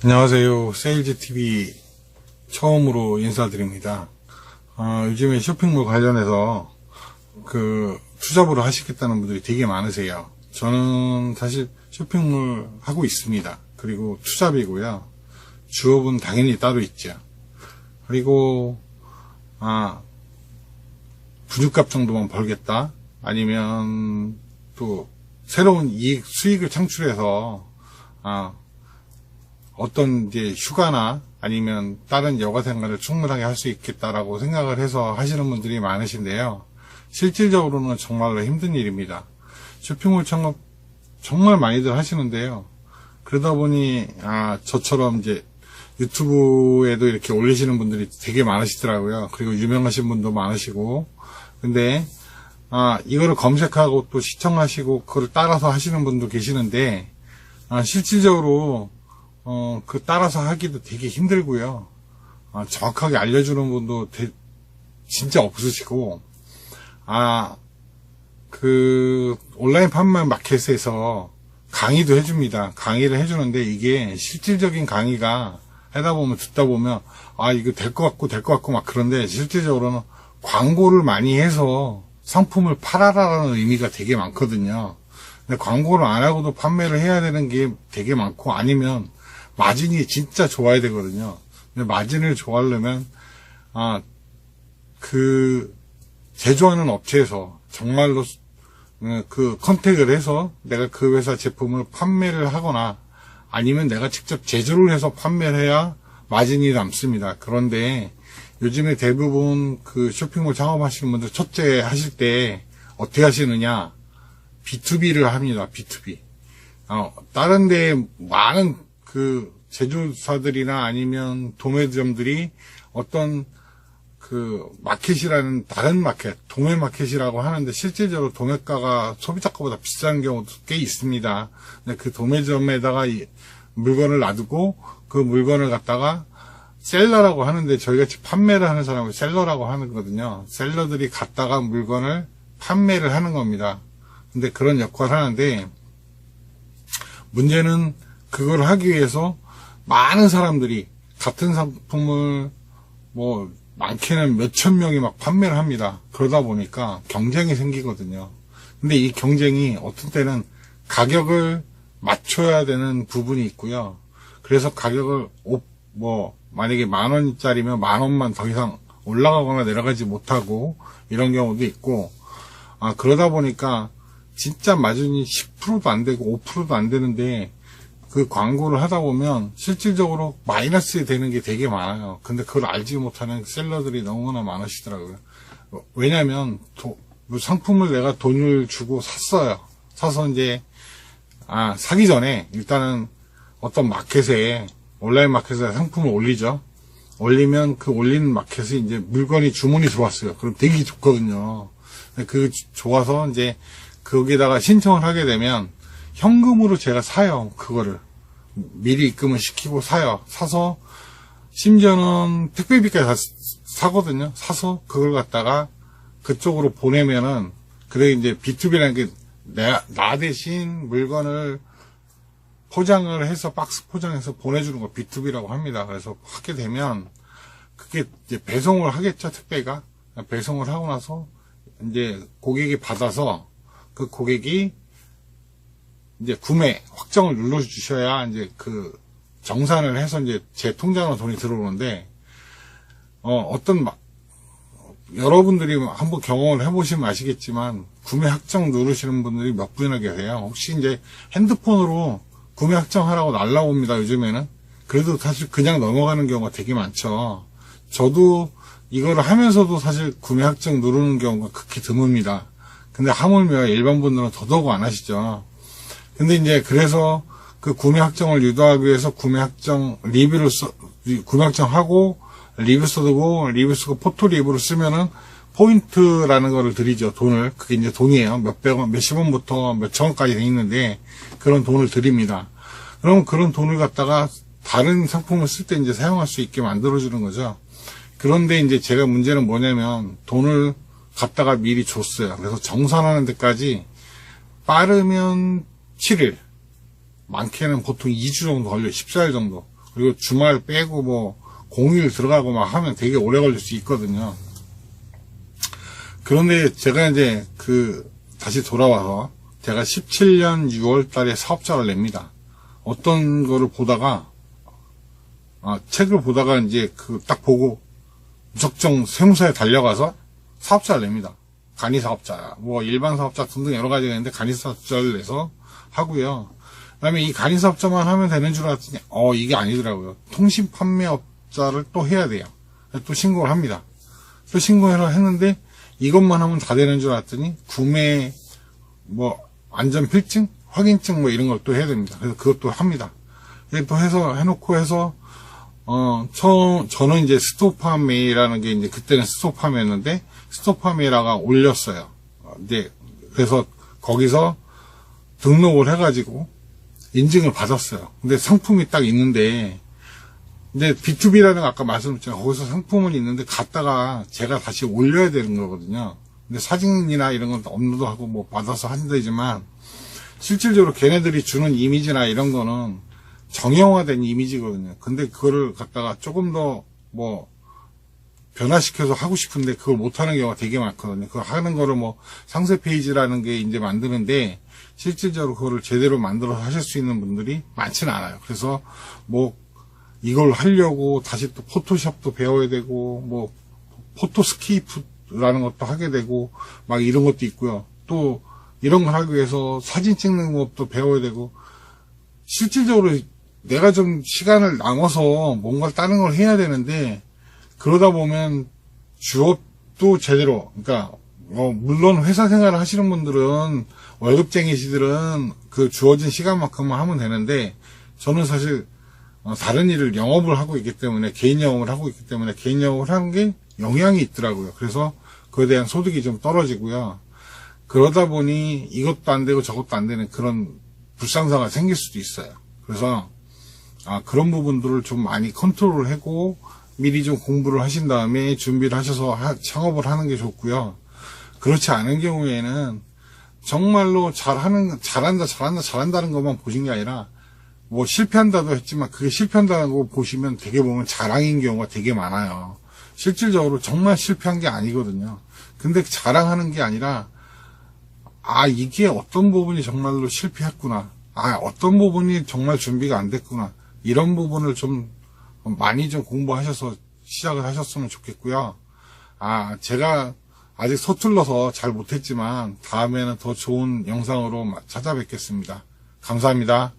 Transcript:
안녕하세요. 세일즈TV 처음으로 인사드립니다. 요즘에 쇼핑몰 관련해서 투잡으로 하시겠다는 분들이 되게 많으세요. 저는 사실 쇼핑몰 하고 있습니다. 그리고 투잡이고요. 주업은 당연히 따로 있죠. 그리고 분유값 정도만 벌겠다, 아니면 또 새로운 수익을 창출해서 어떤 이제 휴가나 아니면 다른 여가 생활을 충분하게 할 수 있겠다라고 생각을 해서 하시는 분들이 많으신데요. 실질적으로는 정말로 힘든 일입니다. 쇼핑몰 창업 정말 많이들 하시는데요. 그러다 보니 저처럼 이제 유튜브에도 이렇게 올리시는 분들이 되게 많으시더라고요. 그리고 유명하신 분도 많으시고. 근데 이거를 검색하고 또 시청하시고 그걸 따라서 하시는 분도 계시는데, 실질적으로 따라서 하기도 되게 힘들고요. 정확하게 알려주는 분도 진짜 없으시고, 온라인 판매 마켓에서 강의도 해줍니다. 강의를 해주는데, 이게 실질적인 강의가 듣다 보면, 이거 될 것 같고 막 그런데, 실질적으로는 광고를 많이 해서 상품을 팔아라라는 의미가 되게 많거든요. 근데 광고를 안 하고도 판매를 해야 되는 게 되게 많고, 아니면 마진이 진짜 좋아야 되거든요. 근데 마진을 좋아하려면 제조하는 업체에서 정말로 컨택을 해서 내가 그 회사 제품을 판매를 하거나, 아니면 내가 직접 제조를 해서 판매를 해야 마진이 남습니다. 그런데 요즘에 대부분 쇼핑몰 창업하시는 분들, 첫째 하실 때 어떻게 하시느냐, B2B를 합니다. B2B. 다른 데 많은 제조사들이나 아니면 도매점들이 어떤 마켓이라는 다른 마켓, 도매 마켓이라고 하는데, 실질적으로 도매가가 소비자가보다 비싼 경우도 꽤 있습니다. 근데 그 도매점에다가 물건을 놔두고 그 물건을 갖다가 셀러라고 하는데, 저희같이 판매를 하는 사람을 셀러라고 하거든요. 셀러들이 갖다가 물건을 판매를 하는 겁니다. 근데 그런 역할을 하는데, 문제는 그걸 하기 위해서 많은 사람들이 같은 상품을 많게는 몇천 명이 막 판매를 합니다. 그러다 보니까 경쟁이 생기거든요. 근데 이 경쟁이 어떤 때는 가격을 맞춰야 되는 부분이 있고요. 그래서 가격을 만약에 10,000원짜리면 10,000원만 더 이상 올라가거나 내려가지 못하고 이런 경우도 있고, 그러다 보니까 진짜 마진이 10%도 안 되고 5%도 안 되는데, 그 광고를 하다 보면 실질적으로 마이너스 되는 게 되게 많아요. 근데 그걸 알지 못하는 셀러들이 너무나 많으시더라고요. 왜냐면 상품을 내가 돈을 주고 샀어요. 사서 이제 사기 전에 일단은 어떤 온라인 마켓에 상품을 올리죠. 올리면 그 올리는 마켓에 이제 물건이 주문이 들어왔어요. 그럼 되게 좋거든요. 좋아서 이제 거기다가 신청을 하게 되면 현금으로 제가 사요. 그거를 미리 입금을 시키고 사요. 사서 심지어는 택배비까지 사거든요. 사서 그걸 갖다가 그쪽으로 보내면은, 그래 이제 B2B라는 게 나 대신 물건을 포장을 해서 박스 포장해서 보내주는 거 B2B라고 합니다. 그래서 하게 되면 그게 이제 배송을 하겠죠. 택배가 배송을 하고 나서 이제 고객이 받아서, 그 고객이 이제 구매 확정을 눌러주셔야 이제 정산을 해서 이제 제 통장으로 돈이 들어오는데, 여러분들이 한번 경험을 해보시면 아시겠지만, 구매 확정 누르시는 분들이 몇 분이나 계세요. 혹시 이제 핸드폰으로 구매 확정하라고 날라옵니다, 요즘에는. 그래도 사실 그냥 넘어가는 경우가 되게 많죠. 저도 이거를 하면서도 사실 구매 확정 누르는 경우가 극히 드뭅니다. 근데 하물며 일반 분들은 더더욱 안 하시죠. 근데 이제 그래서 그 구매 확정을 유도하기 위해서 구매 확정하고 리뷰 써두고, 리뷰 쓰고 포토 리뷰를 쓰면은 포인트라는 거를 드리죠. 돈을. 그게 이제 돈이에요. 몇십 원부터 몇천 원까지 돼 있는데, 그런 돈을 드립니다. 그럼 그런 돈을 갖다가 다른 상품을 쓸 때 이제 사용할 수 있게 만들어주는 거죠. 그런데 이제 제가 문제는 뭐냐면, 돈을 갖다가 미리 줬어요. 그래서 정산하는 데까지 빠르면 7일, 많게는 보통 2주 정도 걸려요. 14일 정도. 그리고 주말 빼고 뭐 공휴일 들어가고 막 하면 되게 오래 걸릴 수 있거든요. 그런데 제가 이제 다시 돌아와서 제가 17년 6월 달에 사업자를 냅니다. 어떤 거를 보다가, 책을 보다가 이제 딱 보고 무작정 세무사에 달려가서 사업자를 냅니다. 간이사업자, 뭐 일반 사업자 등등 여러 가지가 있는데 간이사업자를 내서 하고요. 그 다음에 이 간이사업자만 하면 되는 줄 알았더니, 이게 아니더라고요. 통신판매업자를 또 해야 돼요. 또 신고를 합니다. 또 신고를 했는데, 이것만 하면 다 되는 줄 알았더니, 구매, 뭐, 안전필증? 확인증 뭐 이런 걸 또 해야 됩니다. 그래서 그것도 합니다. 또 해놓고 해서, 저는 이제 스토파메이라는 게 이제 그때는 스토파메였는데, 스토파메라가 올렸어요. 이제, 그래서 거기서 등록을 해가지고 인증을 받았어요. 근데 상품이 딱 있는데, 근데 B2B라는 거 아까 말씀드렸잖아요. 거기서 상품은 있는데 갔다가 제가 다시 올려야 되는 거거든요. 근데 사진이나 이런 건 업로드하고 뭐 받아서 한다지만 실질적으로 걔네들이 주는 이미지나 이런 거는 정형화된 이미지거든요. 근데 그거를 갖다가 조금 더 뭐 변화시켜서 하고 싶은데 그걸 못하는 경우가 되게 많거든요. 그거 하는 거를 뭐 상세 페이지라는 게 이제 만드는데 실질적으로 그거를 제대로 만들어서 하실 수 있는 분들이 많지는 않아요. 그래서 뭐 이걸 하려고 다시 또 포토샵도 배워야 되고 뭐 포토스케이프라는 것도 하게 되고 막 이런 것도 있고요. 또 이런 걸 하기 위해서 사진 찍는 것도 배워야 되고 실질적으로 내가 좀 시간을 나눠서 뭔가 다른 걸 해야 되는데 그러다 보면 주업도 제대로 그러니까 물론 회사 생활을 하시는 분들은 월급쟁이시들은 그 주어진 시간만큼만 하면 되는데 저는 사실 다른 일을 영업을 하고 있기 때문에 개인 영업을 하고 있기 때문에 개인 영업을 하는 게 영향이 있더라고요. 그래서 그에 대한 소득이 좀 떨어지고요. 그러다 보니 이것도 안 되고 저것도 안 되는 그런 불상사가 생길 수도 있어요. 그래서 그런 부분들을 좀 많이 컨트롤을 하고 미리 좀 공부를 하신 다음에 준비를 하셔서 창업을 하는 게 좋고요. 그렇지 않은 경우에는 정말로 잘한다는 것만 보신 게 아니라 뭐 실패한다도 했지만 그게 실패한다는 거 보시면 되게 보면 자랑인 경우가 되게 많아요. 실질적으로 정말 실패한 게 아니거든요. 근데 자랑하는 게 아니라 이게 어떤 부분이 정말로 실패했구나. 어떤 부분이 정말 준비가 안 됐구나. 이런 부분을 좀 많이 좀 공부하셔서 시작을 하셨으면 좋겠고요. 제가 아직 서툴러서 잘 못했지만 다음에는 더 좋은 영상으로 찾아뵙겠습니다. 감사합니다.